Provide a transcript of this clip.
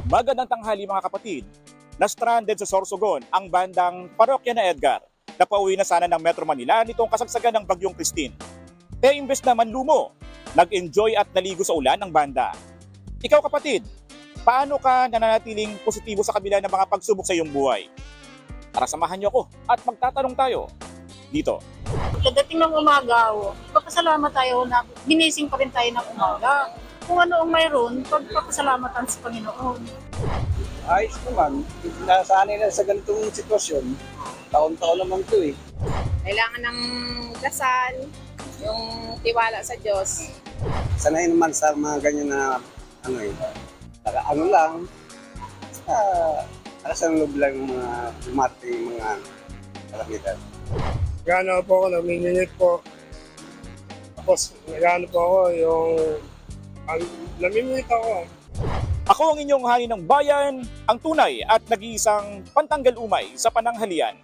Magandang tanghali mga kapatid. Na-stranded sa Sorsogon ang bandang Parokya na Edgar na pauwi na sana ng Metro Manila nitong kasagsagan ng Bagyong Christine. Kaya imbes na manlumo, nag-enjoy at naligo sa ulan ng banda. Ikaw kapatid, paano ka nananatiling positibo sa kabila ng mga pagsubok sa iyong buhay? Tara samahan niyo ako at magtatanong tayo dito. Pagdating ng umaga, pagpasalamat tayo na ginising pa rin tayo ng umaga. Kung ano ang mayroon, pagpapasalamatan sa Panginoon. Ayos naman. Nasanay na sa ganitong sitwasyon. Taon-taon naman ito eh. Kailangan ng dasal, yung tiwala sa Diyos. Sanay naman sa mga ganyan na ano lang. Sa loob lang yung mga dumating mga kalamitan. Gano'n po ako, naminginit po. Tapos gano'n po ako yung naminginit ako. Ako ang inyong hari ng bayan, ang tunay at nag-iisang pantanggal umay sa pananghalian.